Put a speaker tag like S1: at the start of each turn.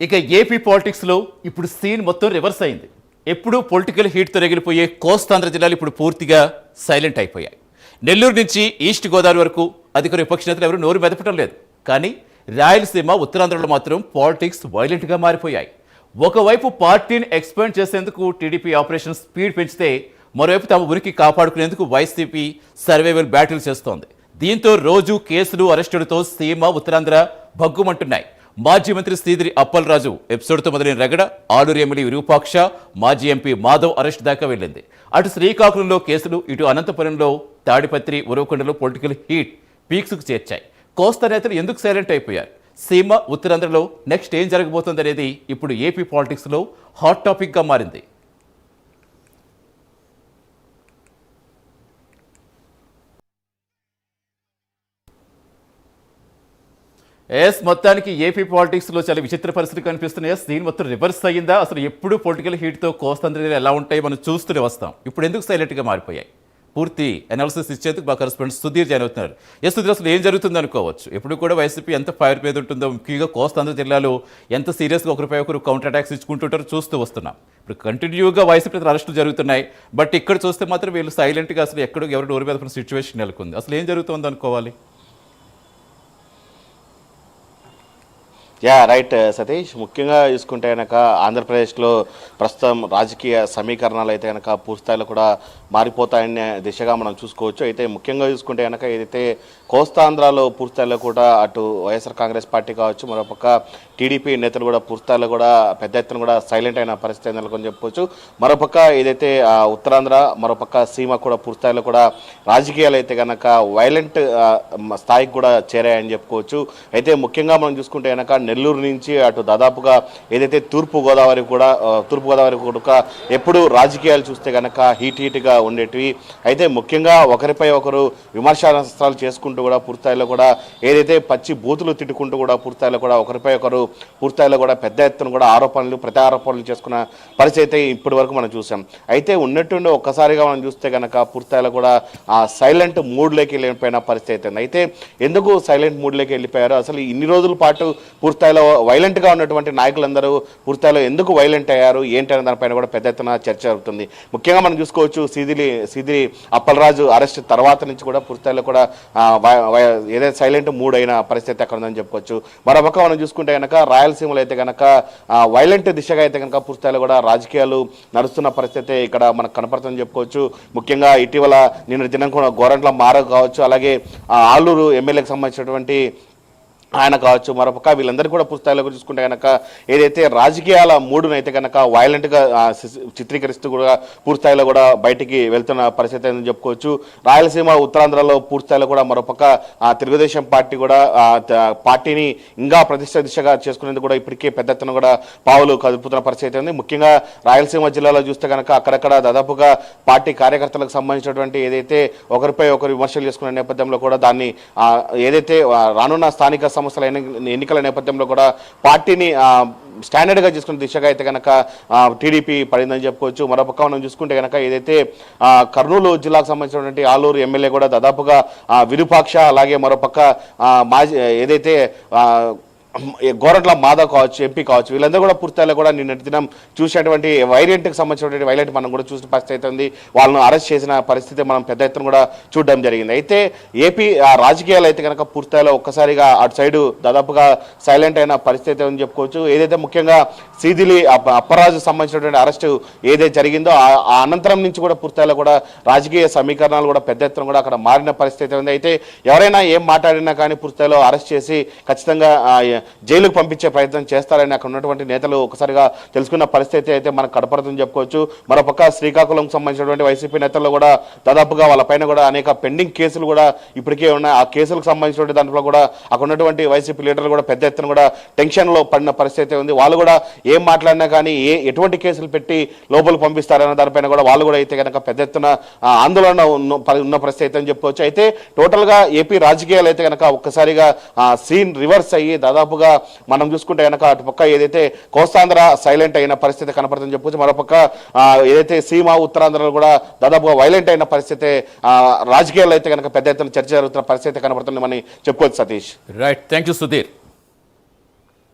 S1: ఇక ఏపీ పాలిటిక్స్లో ఇప్పుడు సీన్ మొత్తం రివర్స్ అయింది. ఎప్పుడూ పొలిటికల్ హీట్తో రగిలిపోయే కోస్తాంధ్ర జిల్లాలు ఇప్పుడు పూర్తిగా సైలెంట్ అయిపోయాయి. నెల్లూరు నుంచి ఈస్ట్ గోదావరి వరకు అధికార విపక్ష నేతలు ఎవరు నోరు మెదపడం లేదు. కానీ రాయలసీమ, ఉత్తరాంధ్రలో మాత్రం పాలిటిక్స్ వైలెంట్గా మారిపోయాయి. ఒకవైపు పార్టీని ఎక్స్పాండ్ చేసేందుకు టీడీపీ ఆపరేషన్ స్పీడ్ పెంచితే, మరోవైపు తమ ఉనికి కాపాడుకునేందుకు వైసీపీ సర్వైవల్ బ్యాటిల్ చేస్తోంది. దీంతో రోజు కేసులు, అరెస్టులతో సీమ, ఉత్తరాంధ్ర భగ్గుమంటున్నాయి. మాజీ మంత్రి సీదిరి అప్పలరాజు ఎపిసోడ్తో మొదలైన రగడ ఆలూరు ఎమ్మెల్యే విరూపాక్ష, మాజీ ఎంపీ మాధవ్ అరెస్ట్ దాకా వెళ్ళింది. అటు శ్రీకాకుళంలో కేసులు, ఇటు అనంతపురంలో, తాడిపత్రి, ఉరవకొండలో పొలిటికల్ హీట్ పీక్స్కు చేర్చాయి. కోస్తా నేతలు ఎందుకు సైలెంట్ అయిపోయారు? సీమ, ఉత్తరాంధ్రలో నెక్స్ట్ ఏం జరగబోతుందనేది ఇప్పుడు ఏపీ పాలిటిక్స్లో హాట్ టాపిక్గా మారింది. మొత్తానికి ఏపీ పాలిటిక్స్లో చాలా విచిత్ర పరిస్థితి కనిపిస్తున్నాయి. సీన్ మొత్తం రివర్స్ అయ్యిందా? అసలు ఎప్పుడు పొలిటికల్ హీట్తో కోస్తాంధ్ర ఎలా ఉంటాయి మనం చూస్తూనే వస్తాం. ఇప్పుడు ఎందుకు సైలెంట్గా మారిపోయాయి? పూర్తి అనాలిసిస్ ఇచ్చేందుకు మా కరెస్పాండెంట్ సుధీర్ జాయిన్ అవుతున్నారు. సుధీర్, అసలు ఏం జరుగుతుంది అనుకోవచ్చు? ఎప్పుడు కూడా వైసీపీ ఎంత ఫైర్ మీద ఉంటుందో, ముఖ్యంగా కోస్తాంధ్ర జిల్లాలో ఎంత సీరియస్గా ఒకరిపై ఒకరు కౌంటర్ అటాక్స్ ఇచ్చుకుంటుంటారో చూస్తూ వస్తున్నాం. ఇప్పుడు కంటిన్యూగా వైసీపీ అరెస్టులు జరుగుతున్నాయి. బట్ ఇక్కడ చూస్తే మాత్రం వీళ్ళు సైలెంట్గా అసలు ఎక్కడో ఎవరు డోర్ మీద సిచ్యువేషన్ నెలకొంది. అసలు ఏం జరుగుతుంది అనుకోవాలి?
S2: రైట్ సతీష్, ముఖ్యంగా చూసుకుంటే కనుక ఆంధ్రప్రదేశ్లో ప్రస్తుతం రాజకీయ సమీకరణాలు అయితే కనుక పూర్తిస్థాయిలో కూడా మారిపోతాయనే దిశగా మనం చూసుకోవచ్చు. అయితే ముఖ్యంగా చూసుకుంటే కనుక ఏదైతే కోస్తాంధ్రలో పూర్తిస్థాయిలో కూడా అటు వైఎస్ఆర్ కాంగ్రెస్ పార్టీ కావచ్చు, మరోపక్క టీడీపీ నేతలు కూడా పూర్తిస్థాయిలో కూడా పెద్ద ఎత్తున కూడా సైలెంట్ అయిన పరిస్థితి నెలకొని చెప్పుకోవచ్చు. మరోపక్క ఏదైతే ఉత్తరాంధ్ర, మరోపక్క సీమ కూడా పూర్తిస్థాయిలో కూడా రాజకీయాలు అయితే కనుక వైలెంట్ స్థాయికి కూడా చేరాయని చెప్పుకోవచ్చు. అయితే ముఖ్యంగా మనం చూసుకుంటే కనుక నెల్లూరు నుంచి అటు దాదాపుగా ఏదైతే తూర్పుగోదావరి కూడా ఎప్పుడు రాజకీయాలు చూస్తే కనుక హీట్గా ఉండేటివి. అయితే ముఖ్యంగా ఒకరిపై ఒకరు విమర్శనాస్త్రాలు చేసుకుంటూ కూడా పూర్తిస్థాయిలో కూడా ఏదైతే పచ్చి బూతులు తిట్టుకుంటూ కూడా పూర్తిస్థాయిలో కూడా ఒకరిపై ఒకరు పూర్తిస్థాయిలో కూడా పెద్ద ఎత్తున కూడా ప్రతి ఆరోపణలు చేసుకున్న పరిస్థితి అయితే ఇప్పటి వరకు మనం చూసాం. అయితే ఉన్నట్టుండి ఒక్కసారిగా మనం చూస్తే కనుక పూర్తిస్థాయిలో కూడా ఆ సైలెంట్ మూడ్లోకి వెళ్ళిపోయిన పరిస్థితి అయితే అయితే ఎందుకు సైలెంట్ మూడ్లోకి వెళ్ళిపోయారు? అసలు ఇన్ని రోజుల పాటు పూర్తిస్థాయిలో వైలెంట్గా ఉన్నటువంటి నాయకులందరూ పూర్తిస్థాయిలో ఎందుకు వైలెంట్ అయ్యారు ఏంటి అనే దానిపైన కూడా పెద్ద ఎత్తున చర్చ జరుగుతుంది. ముఖ్యంగా మనం చూసుకోవచ్చు, సీదిరి అప్పలరాజు అరెస్ట్ తర్వాత నుంచి కూడా పూర్తిస్థాయిలో కూడా ఏదైతే సైలెంట్ మూడ్ అయిన పరిస్థితి అక్కడ ఉందని చెప్పుకోవచ్చు. మరోపక్క మనం చూసుకుంటే కనుక రాయలసీమలో అయితే కనుక వైలెంట్ దిశగా అయితే కనుక పూర్తిస్థాయిలో కూడా రాజకీయాలు నడుస్తున్న పరిస్థితి ఇక్కడ మనకు కనపడుతుందని చెప్పుకోవచ్చు. ముఖ్యంగా ఇటీవల నిన్న దినం కూడా గోరంట్ల మారవ్ కావచ్చు, అలాగే ఆలూరు ఎమ్మెల్యేకి సంబంధించినటువంటి ఆయన కావచ్చు, మరొక వీళ్ళందరూ కూడా పుస్తకాలు చూసుకుంటే కనుక ఏదైతే రాజకీయాల మూడును అయితే కనుక వైలెంట్గా చిత్రీకరిస్తూ కూడా పూర్తిస్థాయిలో కూడా బయటికి వెళ్తున్న పరిస్థితి అని చెప్పుకోవచ్చు. రాయలసీమ, ఉత్తరాంధ్రలో పూర్తిస్థాయిలో కూడా మరొక తెలుగుదేశం పార్టీ కూడా పార్టీని ఇంకా ప్రతిష్ట దిశగా చేసుకునేందుకు కూడా ఇప్పటికే పెద్ద ఎత్తున కూడా పావులు కదుపుతున్న పరిస్థితి ఉంది. ముఖ్యంగా రాయలసీమ జిల్లాలో చూస్తే కనుక అక్కడక్కడ దాదాపుగా పార్టీ కార్యకర్తలకు సంబంధించినటువంటి ఏదైతే ఒకరిపై ఒకరు విమర్శలు చేసుకునే నేపథ్యంలో కూడా దాన్ని ఏదైతే రానున్న స్థానిక సంస్థల ఎన్నికల నేపథ్యంలో కూడా పార్టీని స్టాండర్డ్గా చేసుకునే దిశగా అయితే కనుక టీడీపీ పడిందని చెప్పుకోవచ్చు. మరోపక్క మనం చూసుకుంటే కనుక ఏదైతే కర్నూలు జిల్లాకు సంబంధించినటువంటి ఆలూరు ఎమ్మెల్యే కూడా దాదాపుగా విరూపాక్ష, అలాగే మరోపక్క మాజీ ఏదైతే గోరంట్ల మాధవ్ కావచ్చు, ఎంపీ కావచ్చు, వీళ్ళందరూ కూడా పూర్తిస్థాయిలో కూడా నిన్నటి దినం చూసినటువంటి వైలెంట్కి సంబంధించినటువంటి వైలెంట్ మనం కూడా చూసిన పరిస్థితి అయితే ఉంది. వాళ్ళను అరెస్ట్ చేసిన పరిస్థితి మనం పెద్ద ఎత్తున కూడా చూడడం జరిగింది. అయితే ఏపీ రాజకీయాలు అయితే కనుక పూర్తిస్థాయిలో ఒక్కసారిగా అటు సైడు దాదాపుగా సైలెంట్ అయిన పరిస్థితి అని చెప్పుకోవచ్చు. ఏదైతే ముఖ్యంగా సీదిలి అప్పరాజు సంబంధించినటువంటి అరెస్టు ఏదైతే జరిగిందో ఆ అనంతరం నుంచి కూడా పూర్తిస్థాయిలో కూడా రాజకీయ సమీకరణాలు కూడా పెద్ద ఎత్తున కూడా అక్కడ మారిన పరిస్థితి ఉంది. అయితే ఎవరైనా ఏం మాట్లాడినా కానీ పూర్తిస్థాయిలో అరెస్ట్ చేసి ఖచ్చితంగా జైలుకు పంపించే ప్రయత్నం చేస్తారని అక్కడ ఉన్నటువంటి నేతలు ఒకసారిగా తెలుసుకున్న పరిస్థితి అయితే మనకు కనపడుతుందని చెప్పుకోవచ్చు. మరోపక్క శ్రీకాకుళంకు సంబంధించినటువంటి వైసీపీ నేతలు కూడా దాదాపుగా వాళ్ళపైన కూడా అనేక పెండింగ్ కేసులు కూడా ఇప్పటికే ఉన్నాయి. ఆ కేసులకు సంబంధించినటువంటి దాంట్లో కూడా అక్కడ ఉన్నటువంటి వైసీపీ లీడర్లు కూడా పెద్ద ఎత్తున కూడా టెన్షన్లో పడిన పరిస్థితి ఉంది. వాళ్ళు కూడా ఏం మాట్లాడినా కానీ ఎటువంటి కేసులు పెట్టి లోపలికి పంపిస్తారన్న దానిపైన కూడా వాళ్ళు కూడా అయితే కనుక పెద్ద ఎత్తున ఆందోళన ఉన్న పరిస్థితి అని చెప్పుకోవచ్చు. అయితే టోటల్గా ఏపీ రాజకీయాలు అయితే కనుక ఒక్కసారిగా సీన్ రివర్స్ అయ్యి దాదాపుగా మనం చూసుకుంటే కనుక అటుపక్క ఏదైతే కోస్తాంధ్ర సైలెంట్ అయిన పరిస్థితి కనపడుతుందని చెప్పొచ్చు. మరోపక్క ఏదైతే సీమ, ఉత్తరాంధ్రలో కూడా దాదాపుగా వైలెంట్ అయిన పరిస్థితి రాజకీయాల్లో అయితే కనుక పెద్ద ఎత్తున చర్చ జరుగుతున్న పరిస్థితి కనపడుతుంది మనం చెప్పుకోవచ్చు. Satish,
S1: right, thank you Sudheer.